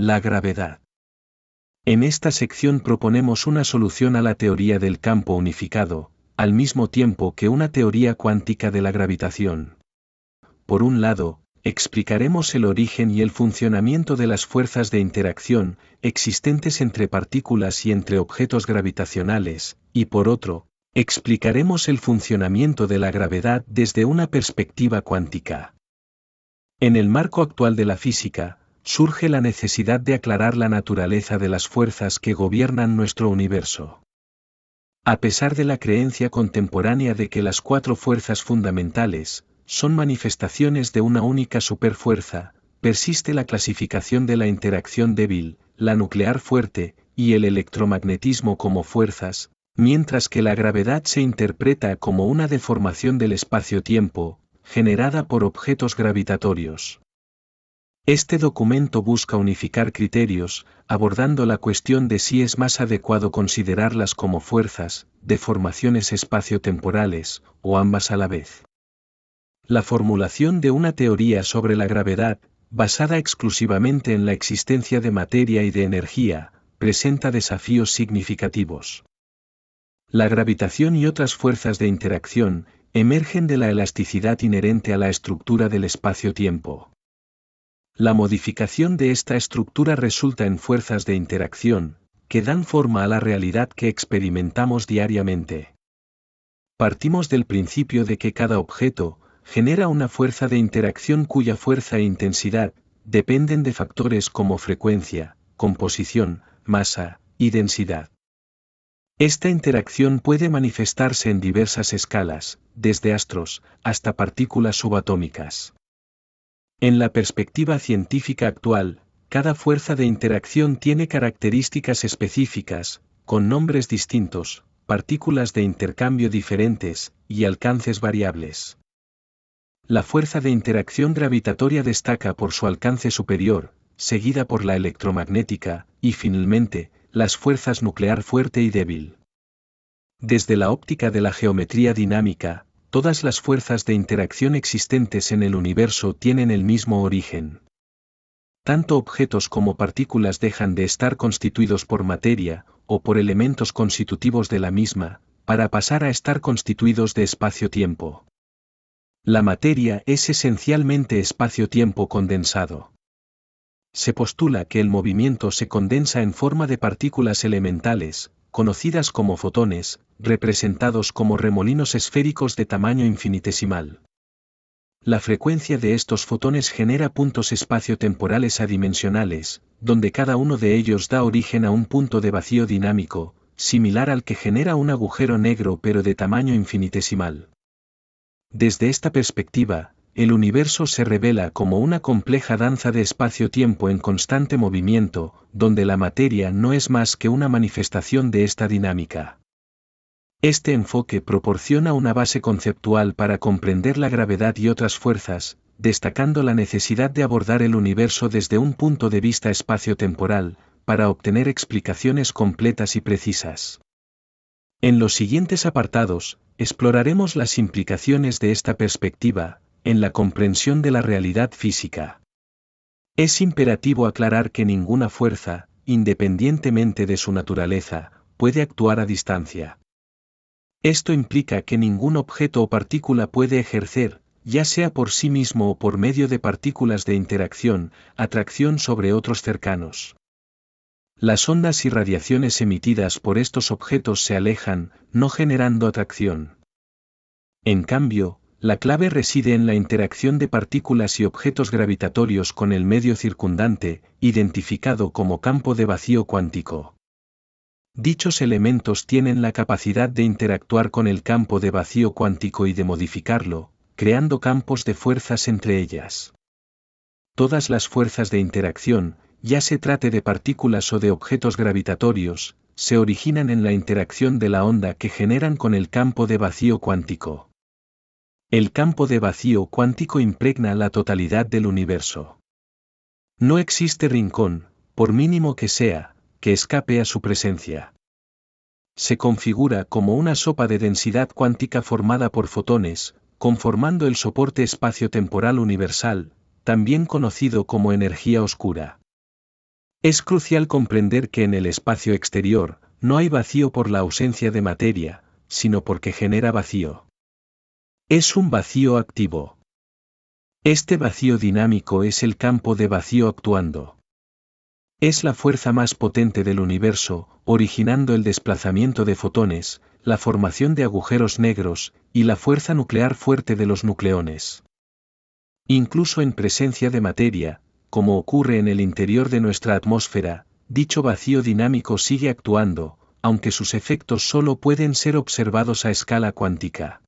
La gravedad. En esta sección proponemos una solución a la teoría del campo unificado, al mismo tiempo que una teoría cuántica de la gravitación. Por un lado, explicaremos el origen y el funcionamiento de las fuerzas de interacción existentes entre partículas y entre objetos gravitacionales, y por otro, explicaremos el funcionamiento de la gravedad desde una perspectiva cuántica. En el marco actual de la física, surge la necesidad de aclarar la naturaleza de las fuerzas que gobiernan nuestro universo. A pesar de la creencia contemporánea de que las 4 fuerzas fundamentales son manifestaciones de una única superfuerza, persiste la clasificación de la interacción débil, la nuclear fuerte, y el electromagnetismo como fuerzas, mientras que la gravedad se interpreta como una deformación del espacio-tiempo, generada por objetos gravitatorios. Este documento busca unificar criterios, abordando la cuestión de si es más adecuado considerarlas como fuerzas, deformaciones espaciotemporales, o ambas a la vez. La formulación de una teoría sobre la gravedad, basada exclusivamente en la existencia de materia y de energía, presenta desafíos significativos. La gravitación y otras fuerzas de interacción emergen de la elasticidad inherente a la estructura del espacio-tiempo. La modificación de esta estructura resulta en fuerzas de interacción, que dan forma a la realidad que experimentamos diariamente. Partimos del principio de que cada objeto genera una fuerza de interacción cuya fuerza e intensidad dependen de factores como frecuencia, composición, masa y densidad. Esta interacción puede manifestarse en diversas escalas, desde astros hasta partículas subatómicas. En la perspectiva científica actual, cada fuerza de interacción tiene características específicas, con nombres distintos, partículas de intercambio diferentes, y alcances variables. La fuerza de interacción gravitatoria destaca por su alcance superior, seguida por la electromagnética, y finalmente, las fuerzas nuclear fuerte y débil. Desde la óptica de la geometría dinámica, todas las fuerzas de interacción existentes en el universo tienen el mismo origen. Tanto objetos como partículas dejan de estar constituidos por materia, o por elementos constitutivos de la misma, para pasar a estar constituidos de espacio-tiempo. La materia es esencialmente espacio-tiempo condensado. Se postula que el movimiento se condensa en forma de partículas elementales, conocidas como fotones, representados como remolinos esféricos de tamaño infinitesimal. La frecuencia de estos fotones genera puntos espaciotemporales adimensionales, donde cada uno de ellos da origen a un punto de vacío dinámico, similar al que genera un agujero negro pero de tamaño infinitesimal. Desde esta perspectiva, el universo se revela como una compleja danza de espacio-tiempo en constante movimiento, donde la materia no es más que una manifestación de esta dinámica. Este enfoque proporciona una base conceptual para comprender la gravedad y otras fuerzas, destacando la necesidad de abordar el universo desde un punto de vista espacio-temporal, para obtener explicaciones completas y precisas. En los siguientes apartados, exploraremos las implicaciones de esta perspectiva en la comprensión de la realidad física. Es imperativo aclarar que ninguna fuerza, independientemente de su naturaleza, puede actuar a distancia. Esto implica que ningún objeto o partícula puede ejercer, ya sea por sí mismo o por medio de partículas de interacción, atracción sobre otros cercanos. Las ondas y radiaciones emitidas por estos objetos se alejan, no generando atracción. En cambio, la clave reside en la interacción de partículas y objetos gravitatorios con el medio circundante, identificado como campo de vacío cuántico. Dichos elementos tienen la capacidad de interactuar con el campo de vacío cuántico y de modificarlo, creando campos de fuerzas entre ellas. Todas las fuerzas de interacción, ya se trate de partículas o de objetos gravitatorios, se originan en la interacción de la onda que generan con el campo de vacío cuántico. El campo de vacío cuántico impregna la totalidad del universo. No existe rincón, por mínimo que sea, que escape a su presencia. Se configura como una sopa de densidad cuántica formada por fotones, conformando el soporte espacio-temporal universal, también conocido como energía oscura. Es crucial comprender que en el espacio exterior, no hay vacío por la ausencia de materia, sino porque genera vacío. Es un vacío activo. Este vacío dinámico es el campo de vacío actuando. Es la fuerza más potente del universo, originando el desplazamiento de fotones, la formación de agujeros negros, y la fuerza nuclear fuerte de los nucleones. Incluso en presencia de materia, como ocurre en el interior de nuestra atmósfera, dicho vacío dinámico sigue actuando, aunque sus efectos solo pueden ser observados a escala cuántica.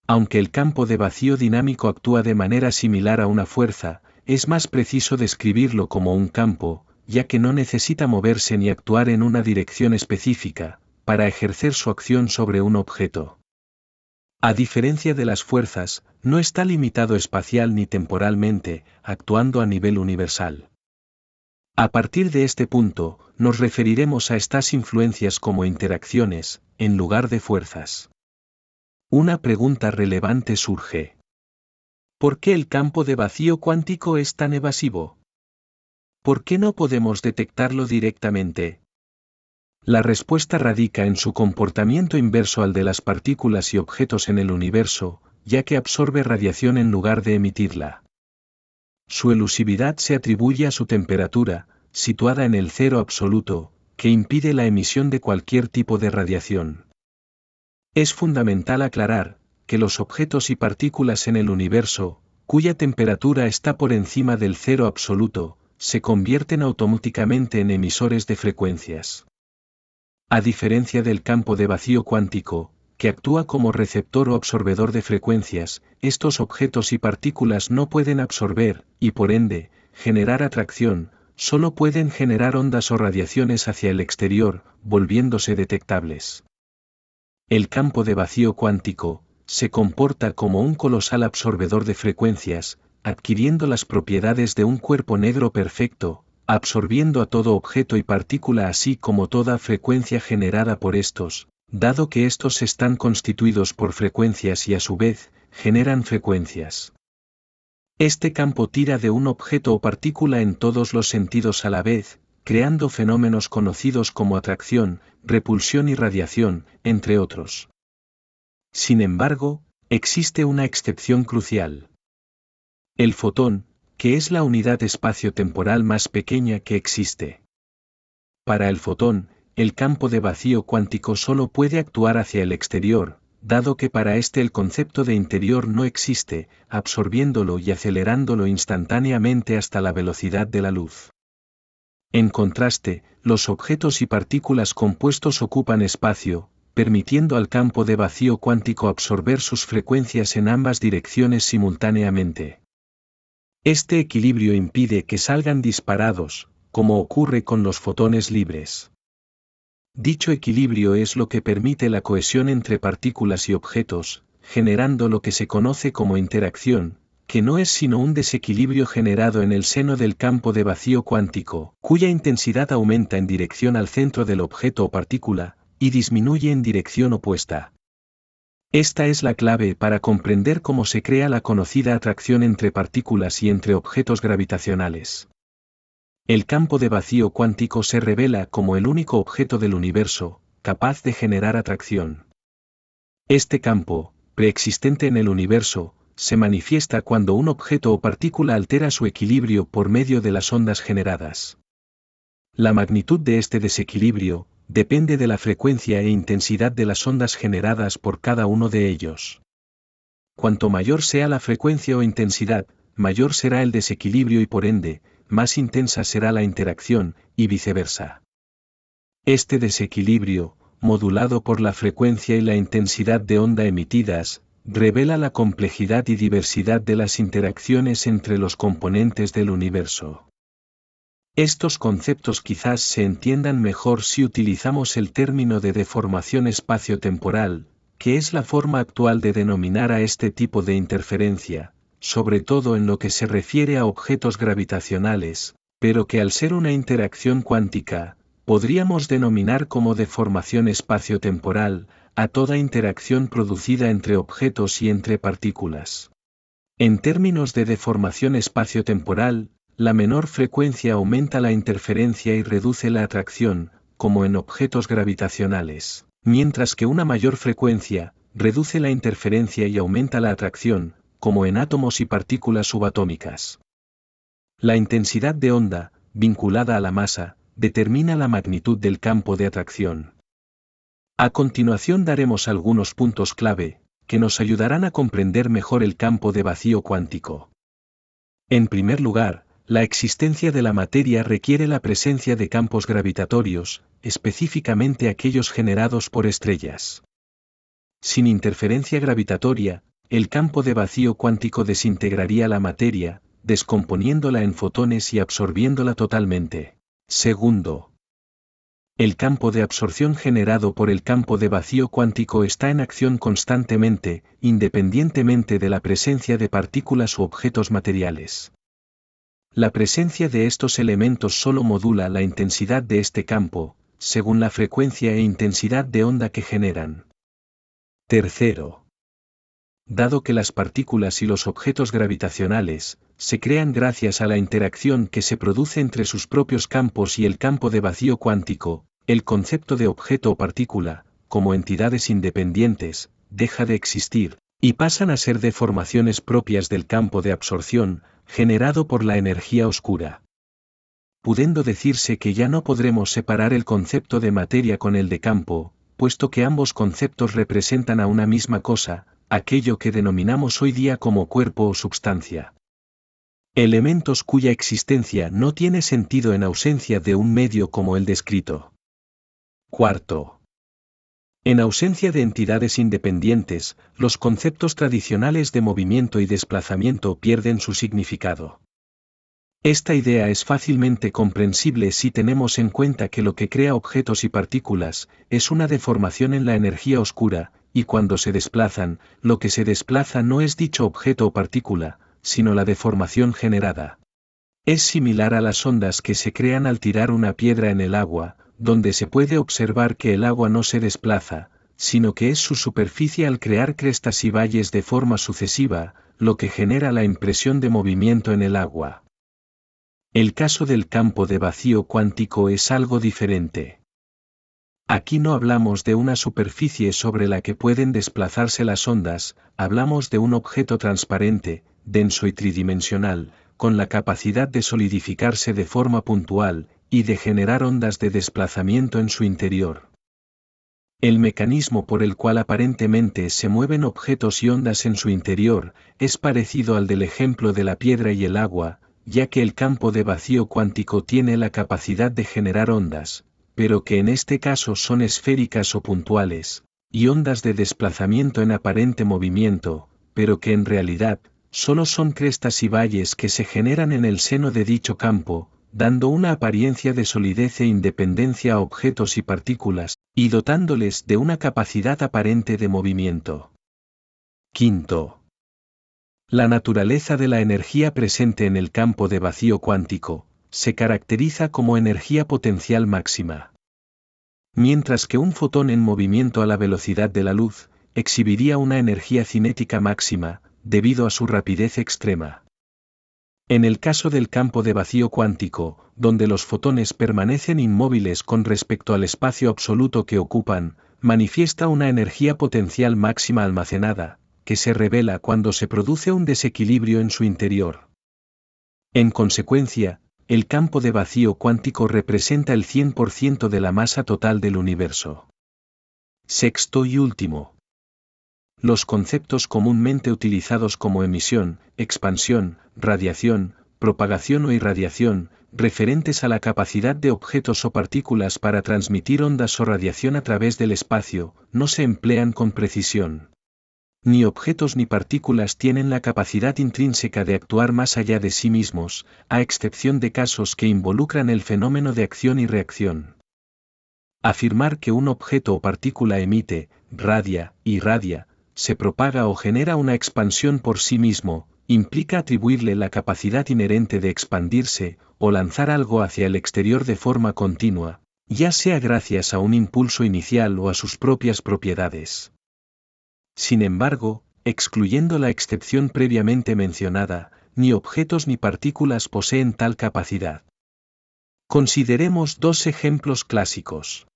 Aunque el campo de vacío dinámico actúa de manera similar a una fuerza, es más preciso describirlo como un campo, ya que no necesita moverse ni actuar en una dirección específica, para ejercer su acción sobre un objeto. A diferencia de las fuerzas, no está limitado espacial ni temporalmente, actuando a nivel universal. A partir de este punto, nos referiremos a estas influencias como interacciones, en lugar de fuerzas. Una pregunta relevante surge. ¿Por qué el campo de vacío cuántico es tan evasivo? ¿Por qué no podemos detectarlo directamente? La respuesta radica en su comportamiento inverso al de las partículas y objetos en el universo, ya que absorbe radiación en lugar de emitirla. Su elusividad se atribuye a su temperatura, situada en el cero absoluto, que impide la emisión de cualquier tipo de radiación. Es fundamental aclarar que los objetos y partículas en el universo, cuya temperatura está por encima del cero absoluto, se convierten automáticamente en emisores de frecuencias. A diferencia del campo de vacío cuántico, que actúa como receptor o absorbedor de frecuencias, estos objetos y partículas no pueden absorber, y por ende, generar atracción, solo pueden generar ondas o radiaciones hacia el exterior, volviéndose detectables. El campo de vacío cuántico se comporta como un colosal absorbedor de frecuencias, adquiriendo las propiedades de un cuerpo negro perfecto, absorbiendo a todo objeto y partícula así como toda frecuencia generada por estos, dado que estos están constituidos por frecuencias y a su vez, generan frecuencias. Este campo tira de un objeto o partícula en todos los sentidos a la vez, creando fenómenos conocidos como atracción, repulsión y radiación, entre otros. Sin embargo, existe una excepción crucial. El fotón, que es la unidad espacio-temporal más pequeña que existe. Para el fotón, el campo de vacío cuántico solo puede actuar hacia el exterior, dado que para este el concepto de interior no existe, absorbiéndolo y acelerándolo instantáneamente hasta la velocidad de la luz. En contraste, los objetos y partículas compuestos ocupan espacio, permitiendo al campo de vacío cuántico absorber sus frecuencias en ambas direcciones simultáneamente. Este equilibrio impide que salgan disparados, como ocurre con los fotones libres. Dicho equilibrio es lo que permite la cohesión entre partículas y objetos, generando lo que se conoce como interacción, que no es sino un desequilibrio generado en el seno del campo de vacío cuántico, cuya intensidad aumenta en dirección al centro del objeto o partícula, y disminuye en dirección opuesta. Esta es la clave para comprender cómo se crea la conocida atracción entre partículas y entre objetos gravitacionales. El campo de vacío cuántico se revela como el único objeto del universo, capaz de generar atracción. Este campo, preexistente en el universo, se manifiesta cuando un objeto o partícula altera su equilibrio por medio de las ondas generadas. La magnitud de este desequilibrio depende de la frecuencia e intensidad de las ondas generadas por cada uno de ellos. Cuanto mayor sea la frecuencia o intensidad, mayor será el desequilibrio y por ende, más intensa será la interacción, y viceversa. Este desequilibrio, modulado por la frecuencia y la intensidad de onda emitidas, revela la complejidad y diversidad de las interacciones entre los componentes del universo. Estos conceptos quizás se entiendan mejor si utilizamos el término de deformación espacio-temporal, que es la forma actual de denominar a este tipo de interferencia, sobre todo en lo que se refiere a objetos gravitacionales, pero que al ser una interacción cuántica, podríamos denominar como deformación espacio-temporal, a toda interacción producida entre objetos y entre partículas. En términos de deformación espacio-temporal, la menor frecuencia aumenta la interferencia y reduce la atracción, como en objetos gravitacionales, mientras que una mayor frecuencia reduce la interferencia y aumenta la atracción, como en átomos y partículas subatómicas. La intensidad de onda, vinculada a la masa, determina la magnitud del campo de atracción. A continuación daremos algunos puntos clave, que nos ayudarán a comprender mejor el campo de vacío cuántico. En primer lugar, la existencia de la materia requiere la presencia de campos gravitatorios, específicamente aquellos generados por estrellas. Sin interferencia gravitatoria, el campo de vacío cuántico desintegraría la materia, descomponiéndola en fotones y absorbiéndola totalmente. Segundo, el campo de absorción generado por el campo de vacío cuántico está en acción constantemente, independientemente de la presencia de partículas u objetos materiales. La presencia de estos elementos solo modula la intensidad de este campo, según la frecuencia e intensidad de onda que generan. Tercero, dado que las partículas y los objetos gravitacionales se crean gracias a la interacción que se produce entre sus propios campos y el campo de vacío cuántico, el concepto de objeto o partícula, como entidades independientes, deja de existir, y pasan a ser deformaciones propias del campo de absorción, generado por la energía oscura. Pudiendo decirse que ya no podremos separar el concepto de materia con el de campo, puesto que ambos conceptos representan a una misma cosa, aquello que denominamos hoy día como cuerpo o substancia. Elementos cuya existencia no tiene sentido en ausencia de un medio como el descrito. Cuarto. En ausencia de entidades independientes, los conceptos tradicionales de movimiento y desplazamiento pierden su significado. Esta idea es fácilmente comprensible si tenemos en cuenta que lo que crea objetos y partículas es una deformación en la energía oscura, y cuando se desplazan, lo que se desplaza no es dicho objeto o partícula, sino la deformación generada. Es similar a las ondas que se crean al tirar una piedra en el agua, donde se puede observar que el agua no se desplaza, sino que es su superficie al crear crestas y valles de forma sucesiva, lo que genera la impresión de movimiento en el agua. El caso del campo de vacío cuántico es algo diferente. Aquí no hablamos de una superficie sobre la que pueden desplazarse las ondas, hablamos de un objeto transparente, denso y tridimensional, con la capacidad de solidificarse de forma puntual, y de generar ondas de desplazamiento en su interior. El mecanismo por el cual aparentemente se mueven objetos y ondas en su interior, es parecido al del ejemplo de la piedra y el agua, ya que el campo de vacío cuántico tiene la capacidad de generar ondas, pero que en este caso son esféricas o puntuales, y ondas de desplazamiento en aparente movimiento, pero que en realidad, solo son crestas y valles que se generan en el seno de dicho campo, dando una apariencia de solidez e independencia a objetos y partículas, y dotándoles de una capacidad aparente de movimiento. Quinto. La naturaleza de la energía presente en el campo de vacío cuántico, se caracteriza como energía potencial máxima. Mientras que un fotón en movimiento a la velocidad de la luz, exhibiría una energía cinética máxima, debido a su rapidez extrema. En el caso del campo de vacío cuántico, donde los fotones permanecen inmóviles con respecto al espacio absoluto que ocupan, manifiesta una energía potencial máxima almacenada, que se revela cuando se produce un desequilibrio en su interior. En consecuencia, el campo de vacío cuántico representa el 100% de la masa total del universo. Sexto y último. Los conceptos comúnmente utilizados como emisión, expansión, radiación, propagación o irradiación, referentes a la capacidad de objetos o partículas para transmitir ondas o radiación a través del espacio, no se emplean con precisión. Ni objetos ni partículas tienen la capacidad intrínseca de actuar más allá de sí mismos, a excepción de casos que involucran el fenómeno de acción y reacción. Afirmar que un objeto o partícula emite, radia, irradia, se propaga o genera una expansión por sí mismo, implica atribuirle la capacidad inherente de expandirse, o lanzar algo hacia el exterior de forma continua, ya sea gracias a un impulso inicial o a sus propias propiedades. Sin embargo, excluyendo la excepción previamente mencionada, ni objetos ni partículas poseen tal capacidad. Consideremos dos ejemplos clásicos.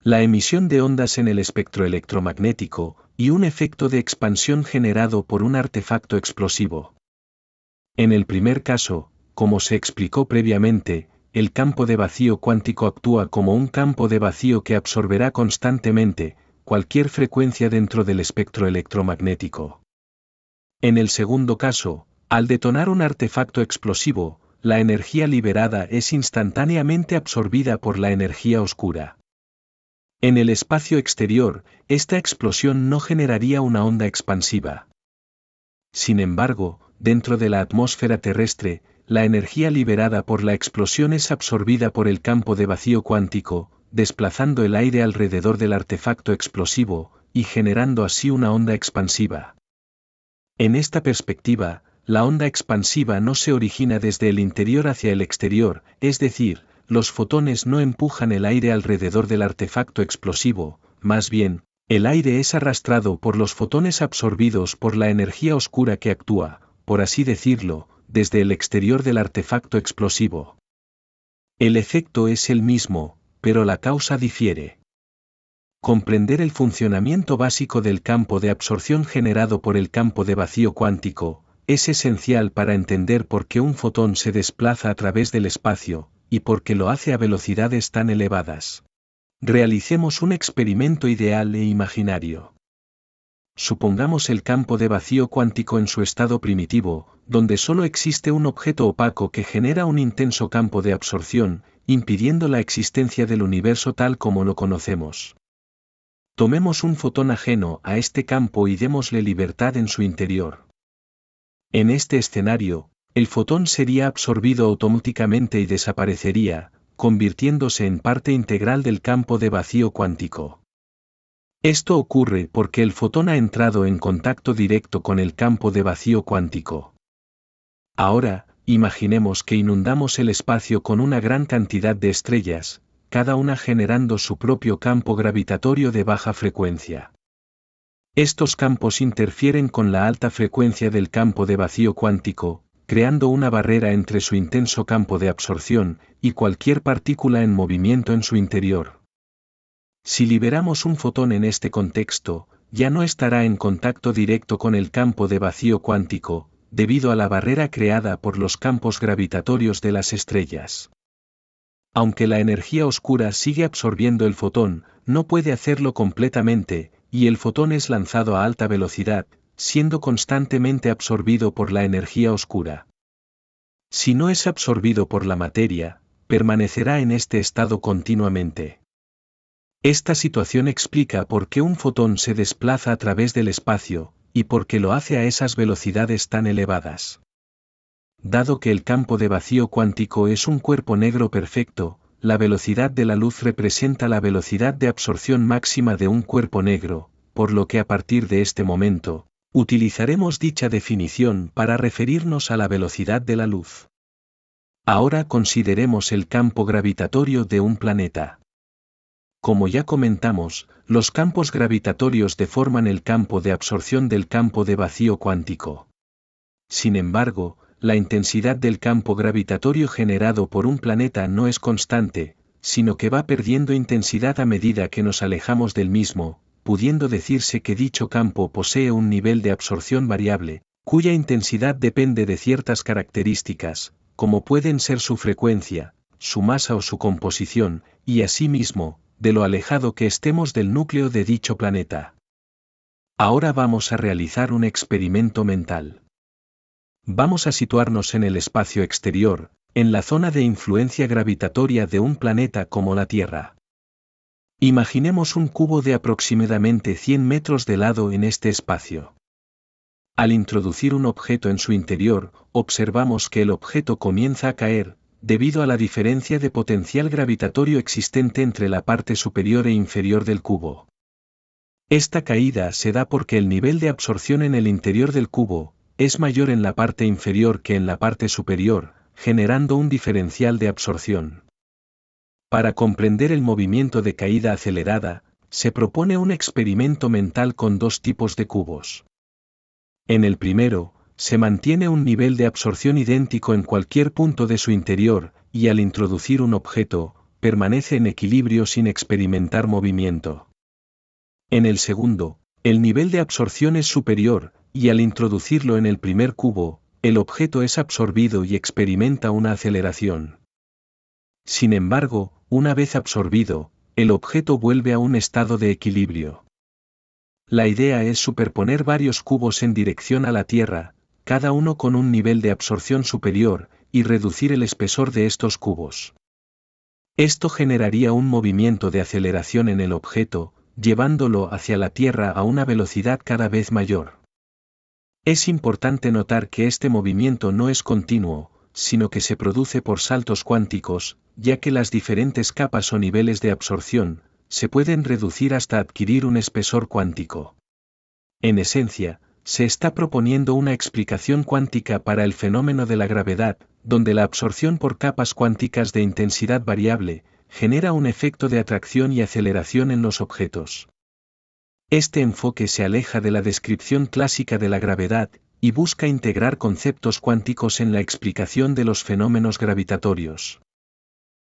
La emisión de ondas en el espectro electromagnético, y un efecto de expansión generado por un artefacto explosivo. En el primer caso, como se explicó previamente, el campo de vacío cuántico actúa como un campo de vacío que absorberá constantemente cualquier frecuencia dentro del espectro electromagnético. En el segundo caso, al detonar un artefacto explosivo, la energía liberada es instantáneamente absorbida por la energía oscura. En el espacio exterior, esta explosión no generaría una onda expansiva. Sin embargo, dentro de la atmósfera terrestre, la energía liberada por la explosión es absorbida por el campo de vacío cuántico, desplazando el aire alrededor del artefacto explosivo, y generando así una onda expansiva. En esta perspectiva, la onda expansiva no se origina desde el interior hacia el exterior, es decir, los fotones no empujan el aire alrededor del artefacto explosivo, más bien, el aire es arrastrado por los fotones absorbidos por la energía oscura que actúa, por así decirlo, desde el exterior del artefacto explosivo. El efecto es el mismo, pero la causa difiere. Comprender el funcionamiento básico del campo de absorción generado por el campo de vacío cuántico es esencial para entender por qué un fotón se desplaza a través del espacio, y por qué lo hace a velocidades tan elevadas. Realicemos un experimento ideal e imaginario. Supongamos el campo de vacío cuántico en su estado primitivo, donde solo existe un objeto opaco que genera un intenso campo de absorción, impidiendo la existencia del universo tal como lo conocemos. Tomemos un fotón ajeno a este campo y démosle libertad en su interior. En este escenario, el fotón sería absorbido automáticamente y desaparecería, convirtiéndose en parte integral del campo de vacío cuántico. Esto ocurre porque el fotón ha entrado en contacto directo con el campo de vacío cuántico. Ahora, imaginemos que inundamos el espacio con una gran cantidad de estrellas, cada una generando su propio campo gravitatorio de baja frecuencia. Estos campos interfieren con la alta frecuencia del campo de vacío cuántico, creando una barrera entre su intenso campo de absorción y cualquier partícula en movimiento en su interior. Si liberamos un fotón en este contexto, ya no estará en contacto directo con el campo de vacío cuántico, debido a la barrera creada por los campos gravitatorios de las estrellas. Aunque la energía oscura sigue absorbiendo el fotón, no puede hacerlo completamente, y el fotón es lanzado a alta velocidad, siendo constantemente absorbido por la energía oscura. Si no es absorbido por la materia, permanecerá en este estado continuamente. Esta situación explica por qué un fotón se desplaza a través del espacio, y por qué lo hace a esas velocidades tan elevadas. Dado que el campo de vacío cuántico es un cuerpo negro perfecto, la velocidad de la luz representa la velocidad de absorción máxima de un cuerpo negro, por lo que a partir de este momento, utilizaremos dicha definición para referirnos a la velocidad de la luz. Ahora consideremos el campo gravitatorio de un planeta. Como ya comentamos, los campos gravitatorios deforman el campo de absorción del campo de vacío cuántico. Sin embargo, la intensidad del campo gravitatorio generado por un planeta no es constante, sino que va perdiendo intensidad a medida que nos alejamos del mismo, pudiendo decirse que dicho campo posee un nivel de absorción variable, cuya intensidad depende de ciertas características, como pueden ser su frecuencia, su masa o su composición, y asimismo, de lo alejado que estemos del núcleo de dicho planeta. Ahora vamos a realizar un experimento mental. Vamos a situarnos en el espacio exterior, en la zona de influencia gravitatoria de un planeta como la Tierra. Imaginemos un cubo de aproximadamente 100 metros de lado en este espacio. Al introducir un objeto en su interior, observamos que el objeto comienza a caer, debido a la diferencia de potencial gravitatorio existente entre la parte superior e inferior del cubo. Esta caída se da porque el nivel de absorción en el interior del cubo es mayor en la parte inferior que en la parte superior, generando un diferencial de absorción. Para comprender el movimiento de caída acelerada, se propone un experimento mental con dos tipos de cubos. En el primero, se mantiene un nivel de absorción idéntico en cualquier punto de su interior, y al introducir un objeto, permanece en equilibrio sin experimentar movimiento. En el segundo, el nivel de absorción es superior, y al introducirlo en el primer cubo, el objeto es absorbido y experimenta una aceleración. Sin embargo, una vez absorbido, el objeto vuelve a un estado de equilibrio. La idea es superponer varios cubos en dirección a la Tierra, cada uno con un nivel de absorción superior, y reducir el espesor de estos cubos. Esto generaría un movimiento de aceleración en el objeto, llevándolo hacia la Tierra a una velocidad cada vez mayor. Es importante notar que este movimiento no es continuo, sino que se produce por saltos cuánticos, ya que las diferentes capas o niveles de absorción se pueden reducir hasta adquirir un espesor cuántico. En esencia, se está proponiendo una explicación cuántica para el fenómeno de la gravedad, donde la absorción por capas cuánticas de intensidad variable genera un efecto de atracción y aceleración en los objetos. Este enfoque se aleja de la descripción clásica de la gravedad y busca integrar conceptos cuánticos en la explicación de los fenómenos gravitatorios.